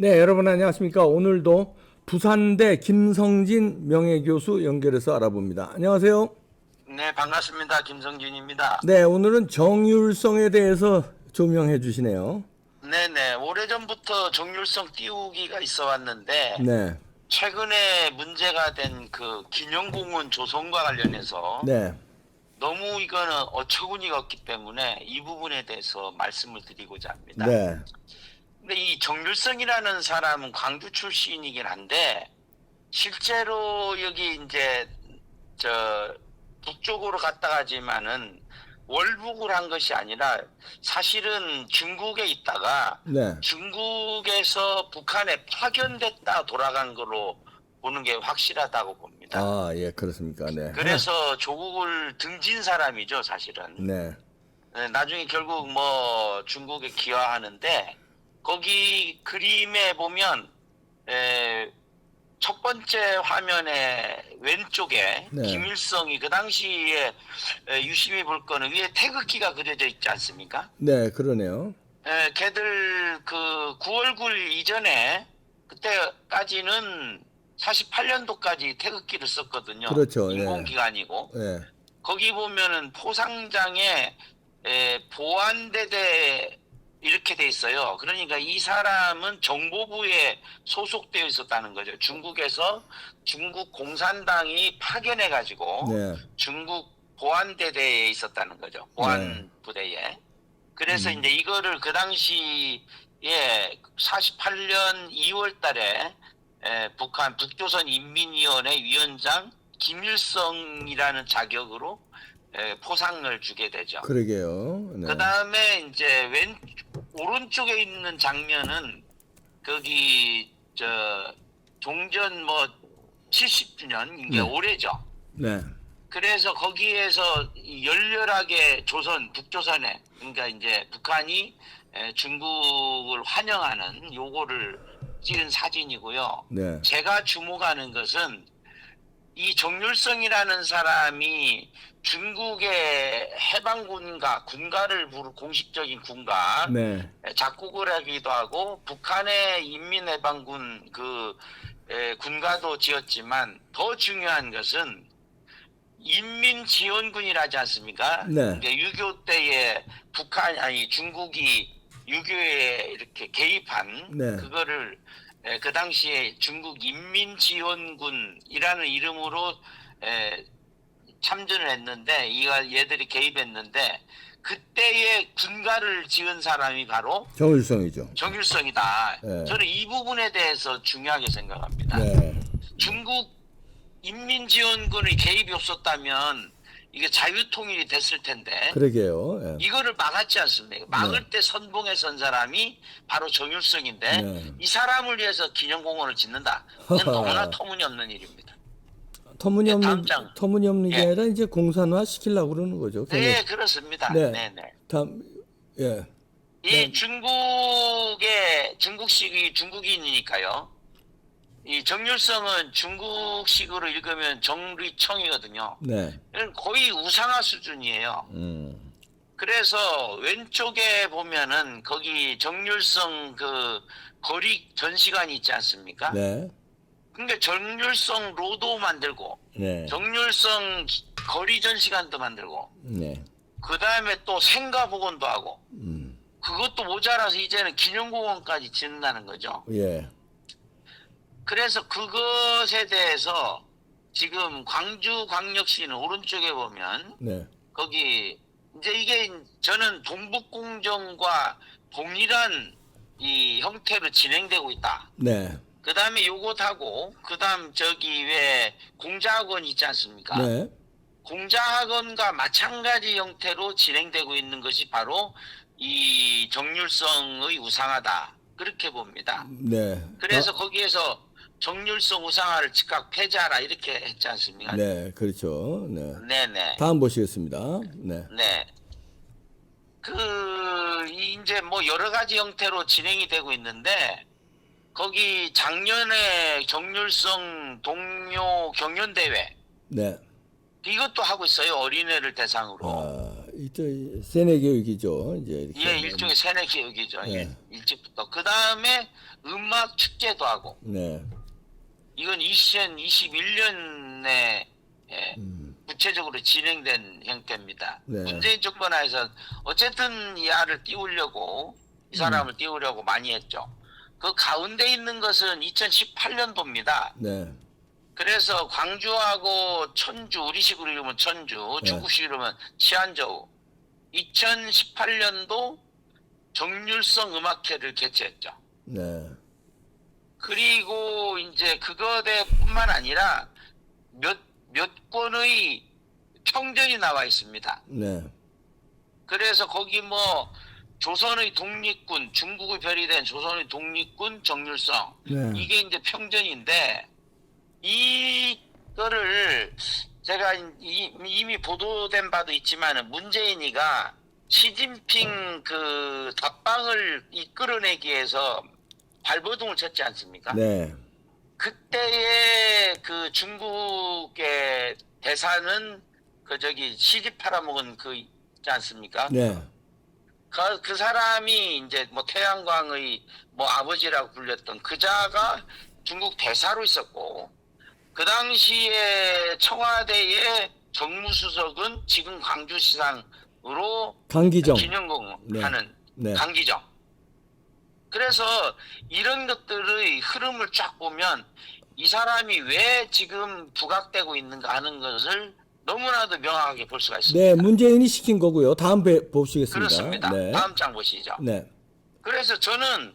네, 여러분 안녕하십니까? 오늘도 부산대 김성진 명예교수 연결해서 알아봅니다. 안녕하세요. 네, 반갑습니다. 김성준입니다. 네, 오늘은 정율성에 대해서 조명해 주시네요. 네네, 오래전부터 정률성 띄우기가 있어 왔는데, 네, 최근에 문제가 된 그 기념공원 조성과 관련해서 네, 너무 이거는 어처구니가 없기 때문에 이 부분에 대해서 말씀을 드리고자 합니다. 네, 근데 이 정률성이라는 사람은 광주 출신이긴 한데, 실제로 여기 이제 저 북쪽으로 갔다 가지만은 월북을 한 것이 아니라 사실은 중국에 있다가 네. 중국에서 북한에 파견됐다 돌아간 걸로 보는 게 확실하다고 봅니다. 아, 예, 그렇습니까? 네. 그래서 조국을 등진 사람이죠, 사실은. 네, 네, 나중에 결국 뭐 중국에 기화하는데 거기 그림에 보면 첫 번째 화면의 왼쪽에 네. 김일성이 그 당시에 유심히 볼 거는 위에 태극기가 그려져 있지 않습니까? 네, 그러네요. 걔들 그 9월 9일 이전에 그때까지는 48년도까지 태극기를 썼거든요. 그렇죠. 네. 인공기관이고. 네, 거기 보면은 포상장에 보안대대 이렇게 돼 있어요. 그러니까 이 사람은 정보부에 소속되어 있었다는 거죠. 중국에서 중국 공산당이 파견해 가지고 네, 중국 보안대대에 있었다는 거죠. 보안부대에. 그래서 이제 이거를 그 당시에 48년 2월 달에 북한 북조선 인민위원회 위원장 김일성이라는 자격으로 포상을 주게 되죠. 그러게요. 네. 그 다음에 이제 오른쪽에 있는 장면은 거기 종전 뭐 70주년 이게 올해죠. 네, 그래서 거기에서 열렬하게 북조선에 그러니까 이제 북한이 중국을 환영하는 요거를 찍은 사진이고요. 네, 제가 주목하는 것은 이 정률성이라는 사람이 중국의 해방군가, 군가를 부르 공식적인 군가, 네, 작곡을 하기도 하고 북한의 인민해방군 군가도 지었지만 더 중요한 것은 인민지원군이라지 않습니까? 네. 이제 6.25 때에 중국이 유교에 이렇게 개입한 네. 그거를 그 당시에 중국 인민지원군이라는 이름으로 참전을 했는데 얘들이 개입했는데 그때의 군가를 지은 사람이 바로 정율성이죠. 정일성이다. 네. 저는 이 부분에 대해서 중요하게 생각합니다. 네, 중국 인민지원군의 개입이 없었다면 이게 자유통일이 됐을 텐데 그러게요. 예. 이거를 막았지 않습니까? 막을 때 선봉에 선 사람이 바로 정율성인데 네. 이 사람을 위해서 기념공원을 짓는다. 이건 너무나 터무니없는 일입니다. 다음 장. 터무니없는 게 예. 아니라 이제 공산화 시키려고 그러는 거죠. 네, 그렇습니다. 네. 네네. 다음, 예. 이 중국식이 중국인이니까요. 이 정률성은 중국식으로 읽으면 정리청이거든요. 네. 거의 우상화 수준이에요. 그래서 왼쪽에 보면은 거기 정률성 그 거리 전시관이 있지 않습니까? 네. 그러니까 정률성 로도 만들고 네. 정률성 거리 전시관도 만들고 네. 그 다음에 또 생가복원도 하고 그것도 모자라서 이제는 기념공원까지 짓는다는 거죠. 예. 그래서 그것에 대해서 지금 광주광역시는 오른쪽에 보면 네. 거기 이제 이게 저는 동북공정과 동일한 이 형태로 진행되고 있다. 네. 그 다음에 요것하고 그 다음 저기 왜 공자학원 있지 않습니까? 네. 공자학원과 마찬가지 형태로 진행되고 있는 것이 바로 이 정률성의 우상화다. 그렇게 봅니다. 네. 그래서 거기에서 정률성 우상화를 즉각 폐지하라 이렇게 했지 않습니까? 네. 그렇죠. 네. 네네. 다음 보시겠습니다. 네. 네. 이제 뭐 여러 가지 형태로 진행이 되고 있는데, 거기 작년에 정률성 동료 경연대회, 네. 이것도 하고 있어요. 어린애를 대상으로. 아, 이또 세뇌 교육이죠. 이제 이렇게. 예, 일종의 세뇌 교육이죠. 네. 일찍부터. 그 다음에 음악 축제도 하고. 네. 이건 2021년에 구체적으로 진행된 형태입니다. 네. 문재인 정부 하에서 어쨌든 이 아를 띄우려고 이 사람을 띄우려고 많이 했죠. 그 가운데 있는 것은 2018년도입니다. 네. 그래서 광주하고 천주, 우리식으로 이르면 천주, 네. 중국식으로 이르면 치안저우. 2018년도 정률성 음악회를 개최했죠. 네. 그리고 이제 그거뿐만 아니라 몇 권의 평전이 나와 있습니다. 네. 그래서 거기 뭐 조선의 독립군, 중국의 별이 된 조선의 독립군 정률성, 네. 이게 이제 평전인데, 이거를 제가 이미 보도된 바도 있지만은 문재인이가 시진핑 그 답방을 이끌어내기 위해서 발버둥을 쳤지 않습니까? 네. 그때의 그 중국의 대사는 그 저기 시집 팔아먹은 그 있지 않습니까? 네. 그 사람이 이제 뭐 태양광의 뭐 아버지라고 불렸던 그 자가 중국 대사로 있었고, 그 당시에 청와대의 정무수석은 지금 광주시장으로 강기정. 김영공 네. 하는 네. 강기정. 그래서 이런 것들의 흐름을 쫙 보면 이 사람이 왜 지금 부각되고 있는가 하는 것을 너무나도 명확하게 볼 수가 있습니다. 네, 문재인이 시킨 거고요. 다음 보시겠습니다. 그렇습니다. 네. 다음 장 보시죠. 네. 그래서 저는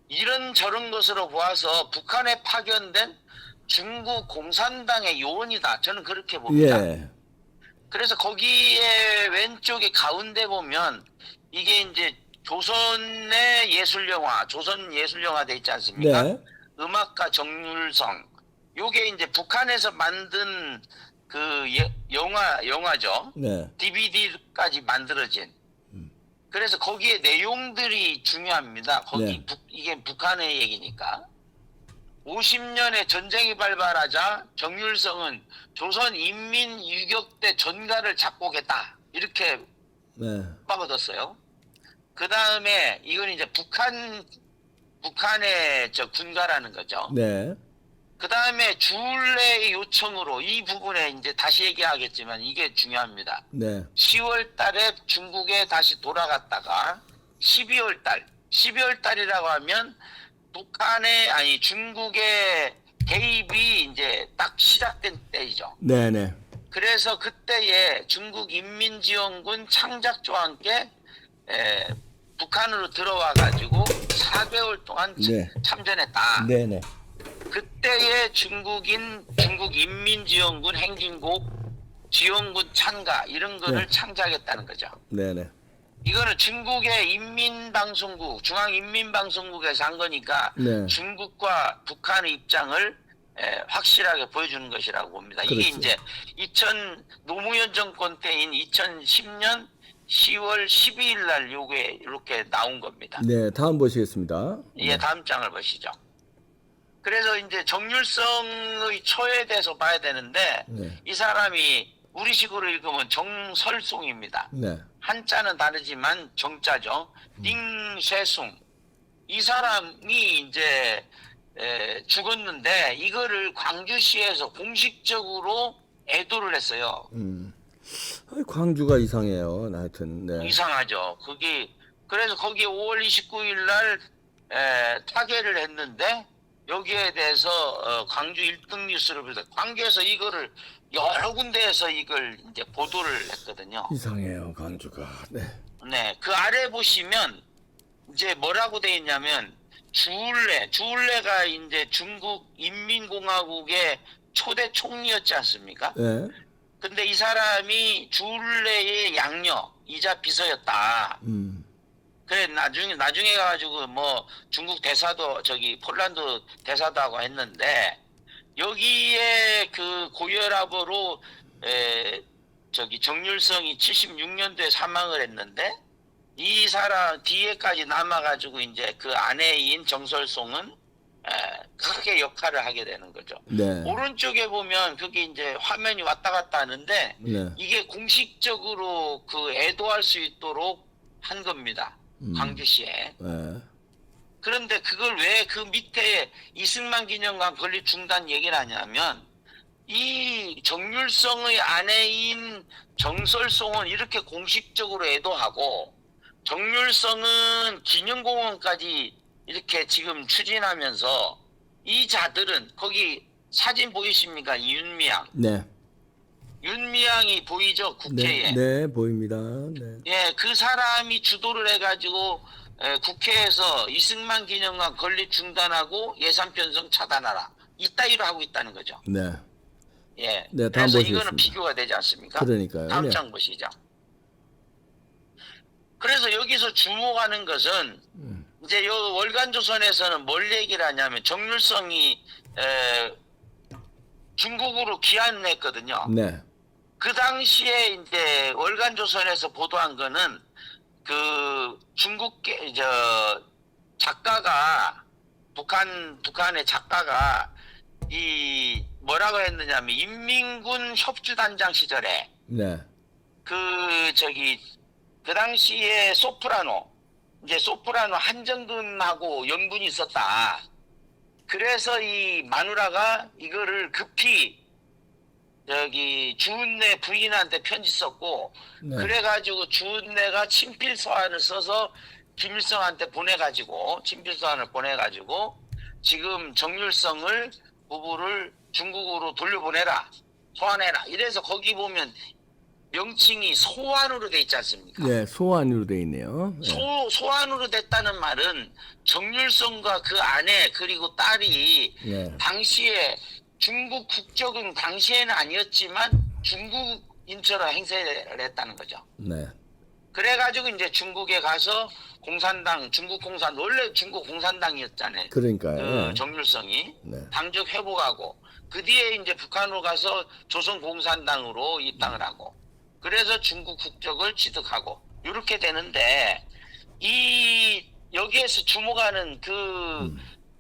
이런 저런 것으로 보아서 북한에 파견된 중국 공산당의 요원이다. 저는 그렇게 봅니다. 예. 그래서 거기에 왼쪽에 가운데 보면 이게 이제 조선의 예술영화, 조선 예술영화 돼 있지 않습니까? 네. 음악가 정률성. 요게 이제 북한에서 만든 그 영화죠. 네. DVD까지 만들어진. 그래서 거기에 내용들이 중요합니다. 거기 네. 이게 북한의 얘기니까. 50년의 전쟁이 발발하자 정률성은 조선 인민 유격 때 전가를 작곡했다. 이렇게 네. 빠거뒀어요. 그 다음에 이건 이제 북한의 저 군가라는 거죠. 네. 그 다음에 주울레의 요청으로 이 부분에 이제 다시 얘기하겠지만 이게 중요합니다. 네. 10월 달에 중국에 다시 돌아갔다가 12월 달이라고 하면 중국의 개입이 이제 딱 시작된 때이죠. 네, 네. 그래서 그때에 중국 인민지원군 창작조와 함께 북한으로 들어와 가지고 4개월 동안 네. 참전했다. 네, 네. 그때의 중국 인민지원군 행진곡 지원군 찬가 이런 거를 네. 창작했다는 거죠. 네, 네. 이거는 중국의 인민방송국, 중앙인민방송국에서 한 거니까 네. 중국과 북한의 입장을 확실하게 보여주는 것이라고 봅니다. 이게 그렇죠. 이제 노무현 정권 때인 2010년 10월 12일 날 요게 이렇게 나온 겁니다. 네, 다음 보시겠습니다. 예, 다음 장을 보시죠. 그래서 이제 정률성의 초에 대해서 봐야 되는데 네. 이 사람이 우리식으로 읽으면 정설송입니다. 네. 한자는 다르지만 정자죠. 띵쇠숭. 이 사람이 이제 죽었는데 이거를 광주시에서 공식적으로 애도를 했어요. 광주가 이상해요. 하여튼. 네. 이상하죠. 그래서 거기 5월 29일 날 타계를 했는데 여기에 대해서 광주 1등 뉴스를 보다 광주에서 이거를 여러 군데에서 이걸 이제 보도를 했거든요. 이상해요, 광주가. 네. 네, 그 아래 보시면 이제 뭐라고 돼 있냐면 주울레가 이제 중국 인민공화국의 초대 총리였지 않습니까? 네. 근데 이 사람이 주울레의 양녀이자 비서였다. 그래 나중에 가가지고 뭐 중국 대사도 폴란드 대사도 하고 했는데 여기에 그 고혈압으로 정률성이 76년도에 사망을 했는데 이 사람 뒤에까지 남아가지고 이제 그 아내인 정설송은 크게 역할을 하게 되는 거죠. 네. 오른쪽에 보면 그게 이제 화면이 왔다 갔다 하는데 네. 이게 공식적으로 그 애도할 수 있도록 한 겁니다. 광주시에. 네. 그런데 그걸 왜 그 밑에 이승만 기념관 건립 중단 얘기를 하냐면 이 정률성의 아내인 정설송은 이렇게 공식적으로 애도하고 정률성은 기념공원까지 이렇게 지금 추진하면서 이 자들은 거기 사진 보이십니까? 윤미향. 네. 윤미향이 보이죠? 국회에. 네. 네, 보입니다. 네. 예, 그 사람이 주도를 해가지고 국회에서 이승만 기념관 건립 중단하고 예산 편성 차단하라. 이따위로 하고 있다는 거죠. 네. 예. 네, 다음 그래서 보시겠습니다. 이거는 비교가 되지 않습니까? 그러니까요. 다음 네. 장 보시죠. 그래서 여기서 주목하는 것은 이제 요 월간조선에서는 뭘 얘기를 하냐면 정률성이 중국으로 귀환을 했거든요. 네. 그 당시에 이제 월간조선에서 보도한 거는 그 중국 작가가 북한의 작가가 이 뭐라고 했느냐면 인민군 협주단장 시절에 네. 그 당시에 소프라노 한정근하고 연분이 있었다. 그래서 이 마누라가 이거를 급히 주은내 부인한테 편지 썼고 네. 그래가지고 주은내가 친필 서한을 써서 김일성한테 친필 서한을 보내가지고 지금 정률성을 부부를 중국으로 돌려보내라, 소환해라. 이래서 거기 보면 명칭이 소환으로 돼 있지 않습니까? 네, 소환으로 돼 있네요. 네. 소환으로 됐다는 말은 정률성과 그 아내 그리고 딸이 네. 당시에 중국 국적은 당시에는 아니었지만 중국인처럼 행세를 했다는 거죠. 네. 그래가지고 이제 중국에 가서 원래 중국 공산당이었잖아요. 그러니까요. 그 정률성이 네. 당적 회복하고 그 뒤에 이제 북한으로 가서 조선 공산당으로 입당을 하고 그래서 중국 국적을 취득하고 이렇게 되는데 여기에서 주목하는 그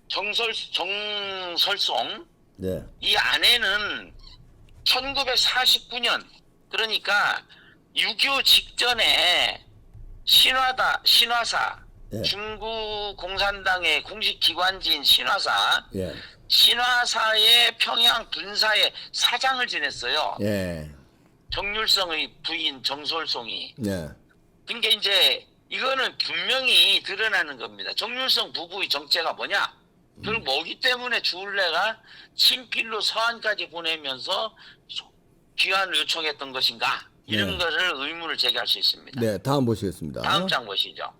정설송 네. 이 아내는 1949년 그러니까 6.25 직전에 신화사 예. 중국 공산당의 공식 기관지인 신화사 예. 신화사의 평양 분사의 사장을 지냈어요. 예. 정률성의 부인 정설송이. 네. 그러니까 이제 이거는 분명히 드러나는 겁니다. 정률성 부부의 정체가 뭐냐? 그걸 뭐기 때문에 주울레가 친필로 서한까지 보내면서 귀환을 요청했던 것인가? 이런 네. 것을 의문을 제기할 수 있습니다. 네, 다음 보시겠습니다. 다음 장 보시죠.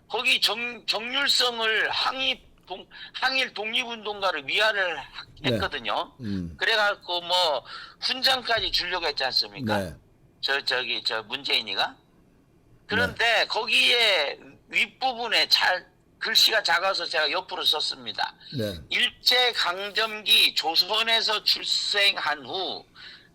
거기 정률성을 항일 독립운동가를 위안을 네. 했거든요. 그래갖고 뭐 훈장까지 주려고 했지 않습니까? 네. 저 문재인이가. 그런데 거기에 윗부분에 글씨가 작아서 제가 옆으로 썼습니다. 네. 일제강점기 조선에서 출생한 후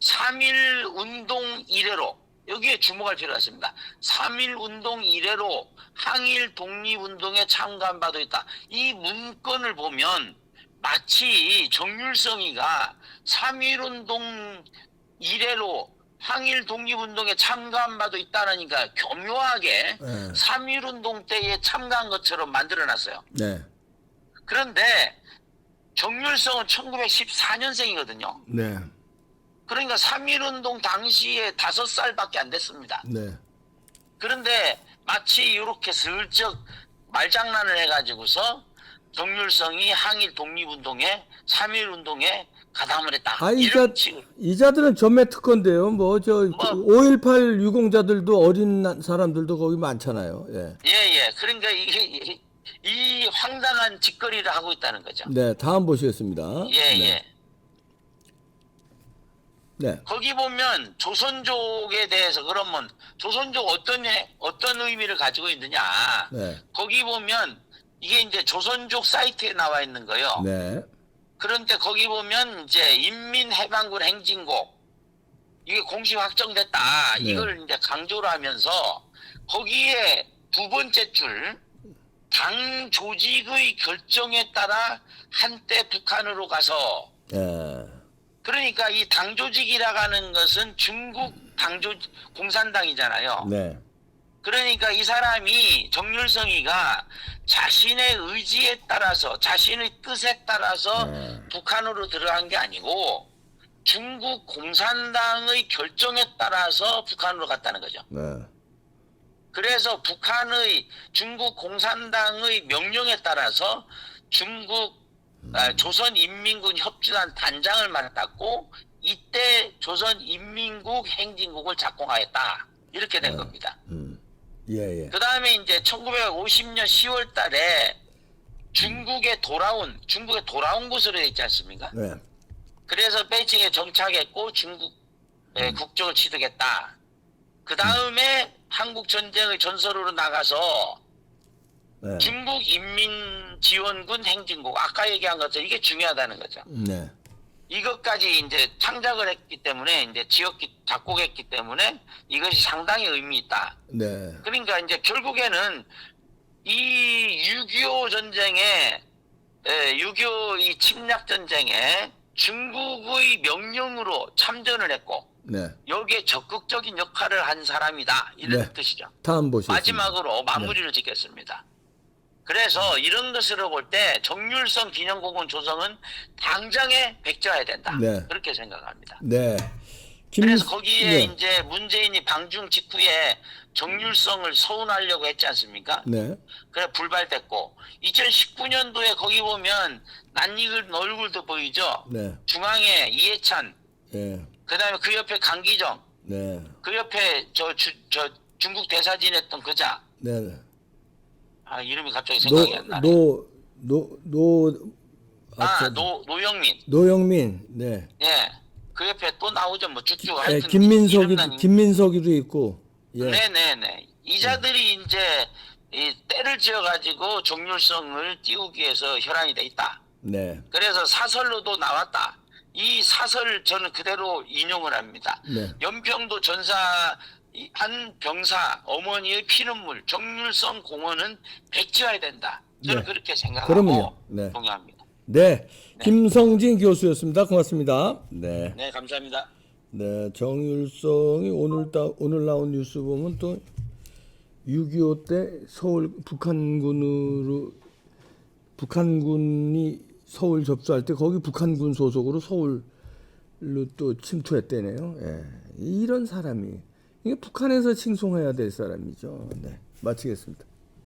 3.1 운동 이래로 여기에 주목할 필요가 있습니다. 3.1 운동 이래로 항일 독립운동에 참가한 바도 있다. 이 문건을 보면 마치 정률성이가 3.1 운동 이래로 항일 독립운동에 참가한 바도 있다니까 교묘하게 네. 3.1 운동 때에 참가한 것처럼 만들어놨어요. 네. 그런데 정률성은 1914년생이거든요. 네. 그러니까 3.1 운동 당시에 5살밖에 안 됐습니다. 네. 그런데 마치 이렇게 슬쩍 말장난을 해가지고서 정률성이 항일 독립운동에 3.1 운동에 가담을 했다. 이런 식으로. 이자들은 전매 특허인데요. 뭐 5.18 유공자들도 어린 사람들도 거기 많잖아요. 예. 예. 그러니까 이 황당한 짓거리를 하고 있다는 거죠. 네, 다음 보시겠습니다. 예. 네. 네. 거기 보면 조선족에 대해서 그러면 조선족 어떤 의미를 가지고 있느냐. 네. 거기 보면 이게 이제 조선족 사이트에 나와 있는 거요. 네. 그런데 거기 보면 이제 인민해방군 행진곡 이게 공식 확정됐다. 네. 이걸 이제 강조를 하면서 거기에 두 번째 줄 당 조직의 결정에 따라 한때 북한으로 가서 예. 그러니까 이 당 조직이라고 하는 것은 중국 공산당이잖아요. 네. 그러니까 이 사람이 정률성이가 자신의 의지에 따라서 자신의 뜻에 따라서 북한으로 들어간 게 아니고 중국 공산당의 결정에 따라서 북한으로 갔다는 거죠. 네. 그래서 북한의 중국 공산당의 명령에 따라서 조선인민군 협조단 단장을 맡았고 이때 조선인민국 행진국을 작공하였다. 이렇게 된 겁니다. 예, 예. 그 다음에 이제 1950년 10월 달에 중국에 돌아온 것으로 되어 있지 않습니까? 네. 그래서 베이징에 정착했고 중국의 국적을 취득했다. 그 다음에 한국 전쟁의 전설으로 나가서 네. 중국 인민지원군 행진국 아까 얘기한 것처럼 이게 중요하다는 거죠. 네. 이것까지 이제 창작을 했기 때문에 이제 작곡했기 때문에 이것이 상당히 의미 있다. 네. 그러니까 이제 결국에는 이 6.25 전쟁에 6.25 이 침략 전쟁에 중국의 명령으로 참전을 했고 네. 여기에 적극적인 역할을 한 사람이다. 이런 네. 뜻이죠. 다음 보시겠습니다. 마지막으로 마무리를 짓겠습니다. 그래서 이런 것으로 볼 때 정률성 기념공원 조성은 당장에 백지화해야 된다. 네. 그렇게 생각합니다. 네. 그래서 거기에 네. 이제 문재인이 방중 직후에 정률성을 서운하려고 했지 않습니까? 네. 그래 불발됐고 2019년도에 거기 보면 낯익은 얼굴도 보이죠. 네. 중앙에 이해찬, 예. 그다음에 그 옆에 강기정, 네. 그 옆에 저 중국 대사 지냈던 그자. 네. 네. 아 이름이 갑자기 생각이 안 나네. 노영민. 노영민. 네. 예. 그 옆에 또 나오죠. 뭐 쭉쭉 예, 하여튼 김민석이도 있고. 예. 네네네. 이자들이 이제 이 때를 지어가지고 정률성을 띄우기 위해서 혈안이 돼 있다. 네. 그래서 사설로도 나왔다. 이 사설을 저는 그대로 인용을 합니다. 네. 연평도 전사 한 병사 어머니의 피눈물 정률성 공원은 백지화해야 된다. 저는 네. 그렇게 생각하고 그럼요. 네. 동의합니다. 네. 김성진 교수였습니다. 고맙습니다. 네. 네, 감사합니다. 네. 정율성이 오늘 나온 뉴스 보면 또 6.25 때 서울 북한군이 서울 접수할 때 거기 북한군 소속으로 서울로 또 침투했대네요. 예. 이런 사람이 이게 북한에서 칭송해야 될 사람이죠. 네. 마치겠습니다.